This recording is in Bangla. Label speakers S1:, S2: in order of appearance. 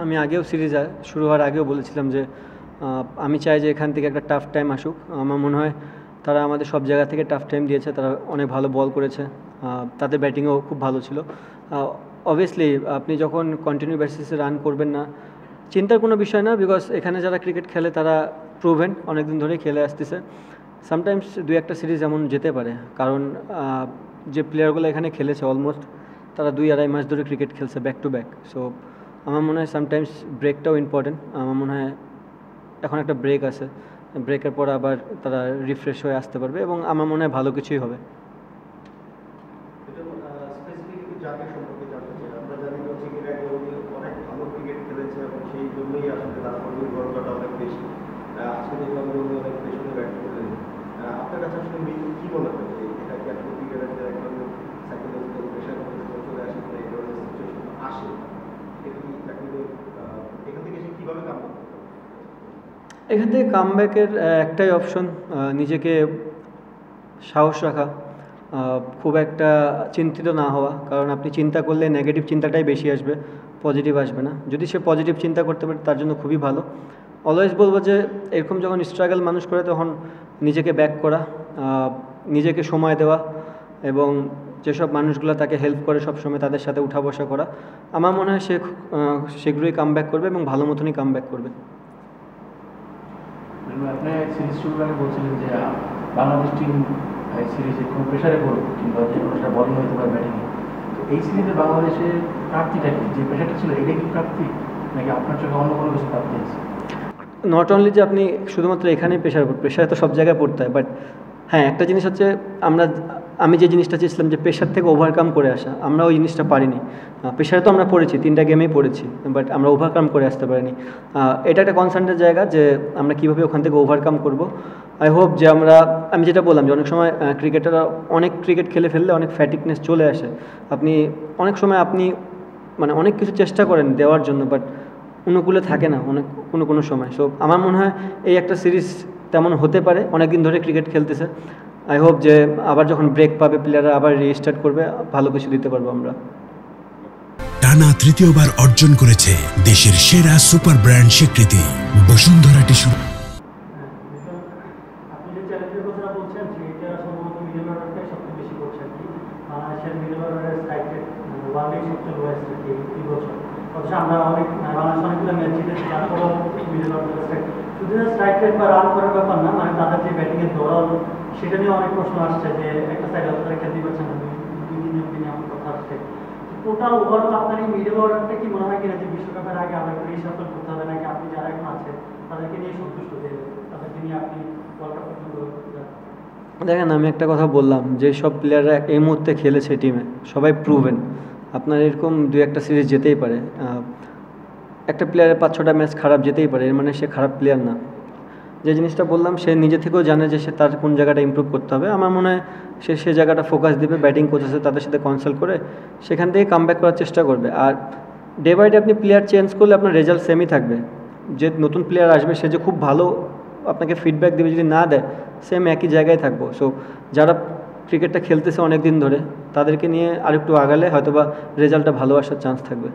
S1: আমি আগেও সিরিজ শুরু হওয়ার আগেও বলেছিলাম যে আমি চাই যে এখান থেকে একটা টাফ টাইম আসুক। আমার মনে হয় তারা আমাদের সব জায়গা থেকে টাফ টাইম দিয়েছে, তারা অনেক ভালো বল করেছে, তাদের ব্যাটিংও খুব ভালো ছিল। অবভিয়াসলি আপনি যখন কন্টিনিউ বেসিসে রান করবেন না, চিন্তার কোনো বিষয় না, বিকজ এখানে যারা ক্রিকেট খেলে তারা প্রুভেন, অনেক দিন ধরেই খেলে আসতেছে। সামটাইমস দুই একটা সিরিজ এমন যেতে পারে, কারণ যে প্লেয়ারগুলো এখানে খেলেছে অলমোস্ট তারা 2-2.5 মাস ধরে ক্রিকেট খেলছে ব্যাক টু ব্যাক। সো আমার মনে হয় সামটাইমস ব্রেকটাও ইম্পর্টেন্ট। আমার মনে হয় এখন একটা ব্রেক আছে, ব্রেকের পর আবার তারা রিফ্রেশ হয়ে আসতে পারবে এবং আমার মনে হয় ভালো কিছুই হবে। এখান থেকে কামব্যাকের একটাই অপশন, নিজেকে সাহস রাখা, খুব একটা চিন্তিত না হওয়া, কারণ আপনি চিন্তা করলে নেগেটিভ চিন্তাটাই বেশি আসবে, পজিটিভ আসবে না। যদি সে পজিটিভ চিন্তা করতে পারে তার জন্য খুবই ভালো। অলওয়েজ বলবো যে এরকম যখন স্ট্রাগল মানুষ করে তখন নিজেকে ব্যাক করা, নিজেকে সময় দেওয়া এবং যেসব মানুষগুলো তাকে হেল্প করে সবসময় তাদের সাথে উঠা বসা করা, আমার মনে হয় সে শীঘ্রই কামব্যাক করবে এবং ভালো মতনই কামব্যাক করবে।
S2: আপনি সিরিজ শুরুর আগে বলছিলেন যে বাংলাদেশ টিম সিরিজে কোনো প্রেশারে পড়বে, কিংবা যে কোনো সেটা বলিং হতে পারে ব্যাটিংয়ে। তো এই সিরিজে বাংলাদেশের প্রাপ্তিটা কি, যে প্রেশারটা ছিল এটা কি প্রাপ্তি, নাকি আপনার চোখে অন্য কোনো কিছু প্রাপ্তি আছে?
S1: নট অনলি যে আপনি শুধুমাত্র এখানেই প্রেশার তো সব জায়গায় পড়তে হয়, বাট হ্যাঁ একটা জিনিস হচ্ছে আমি যে জিনিসটা চেয়েছিলাম যে প্রেশার থেকে ওভারকাম করে আসা, আমরা ওই জিনিসটা পারিনি। প্রেশারে তো আমরা পড়েছি, 3টা গেমেই পড়েছি, বাট আমরা ওভারকাম করে আসতে পারিনি। এটা একটা কনসার্নের জায়গা যে আমরা কীভাবে ওখান থেকে ওভারকাম করব। আই হোপ যে আমি যেটা বললাম যে অনেক সময় ক্রিকেটাররা অনেক ক্রিকেট খেলে ফেললে অনেক ফ্যাটিকনেস চলে আসে। অনেক সময় মানে অনেক কিছু চেষ্টা করেন দেওয়ার জন্য, বাট অনুকূলে থাকে না কোনো সময়। সো আমার মনে হয় এই একটা সিরিজ তেমন হতে পারে, অনেক দিন ধরে ক্রিকেট খেলতেছে। আই হোপ যে আবার যখন ব্রেক পাবে প্লেয়াররা আবার রিস্টার্ট করবে, ভালো কিছু দিতে পারবো আমরা।
S3: টানা তৃতীয়বার অর্জন করেছে দেশের সেরা সুপার ব্র্যান্ড স্বীকৃতি বসুন্ধরা টিস্যু।
S4: আপনি যে চ্যালেঞ্জের কথা বলছেন সেটা সম্ভবত মিডল অর্ডারটাই সবচেয়ে বেশি করছে আর কি। বাংলাদেশের মিডল অর্ডারের স্ট্রাইক রেট ওয়ার্ল্ডেই সবচেয়ে লোয়েস্ট আর কি এই বছর। অথচ আমরা বাংলাদেশ অনেকগুলো ম্যাচ জিতেছি, তারপরেও মিডল অর্ডারের শুধু স্ট্রাইক রেট বা রান করার ব্যাপার না, মানে তাদের যে ব্যাটিংয়ের দৌড়াল সেটা নিয়ে অনেক প্রশ্ন আসছে যে একটা সাইডে তারা খেলতে পারছে না, 2-3 দিনে এমন কথা আসছে। টোটাল ওভারঅল আপনার এই মিডল অর্ডারটা কি মনে হয় কিনা যে বিশ্বকাপের আগে আবার একটু রিসার্চ করতে হবে, নাকি আপনি যারা এখন আছেন তাদেরকে নিয়ে সন্তুষ্ট যে তাদেরকে নিয়ে আপনি ওয়ার্ল্ড কাপ পর্যন্ত?
S1: দেখেন আমি একটা কথা বললাম, যে সব প্লেয়াররা এই মুহূর্তে খেলেছে টিমে সবাই প্রুভেন। আপনার এরকম 2-1টা সিরিজ যেতেই পারে, একটা প্লেয়ারের 5-6টা ম্যাচ খারাপ যেতেই পারে, এর মানে সে খারাপ প্লেয়ার না। যে জিনিসটা বললাম সে নিজে থেকেও জানে যে সে তার কোন জায়গাটা ইমপ্রুভ করতে হবে। আমার মনে হয় সে জায়গাটা ফোকাস দেবে, ব্যাটিং কোচ আছে তাদের সাথে কনসাল্ট করে সেখান থেকে কামব্যাক করার চেষ্টা করবে। আর ডে বাই ডে আপনি প্লেয়ার চেঞ্জ করলে আপনার রেজাল্ট সেমই থাকবে। যে নতুন প্লেয়ার আসবে সে যে খুব ভালো আপনাকে ফিডব্যাক দেবে, যদি না দেয় সেম একই জায়গায় থাকবো। সো যারা ক্রিকেটটা খেলতেছে অনেক দিন ধরে তাদেরকে নিয়ে আরেকটু আগালে হয়তোবা রেজাল্টটা ভালো আসার চান্স থাকবে।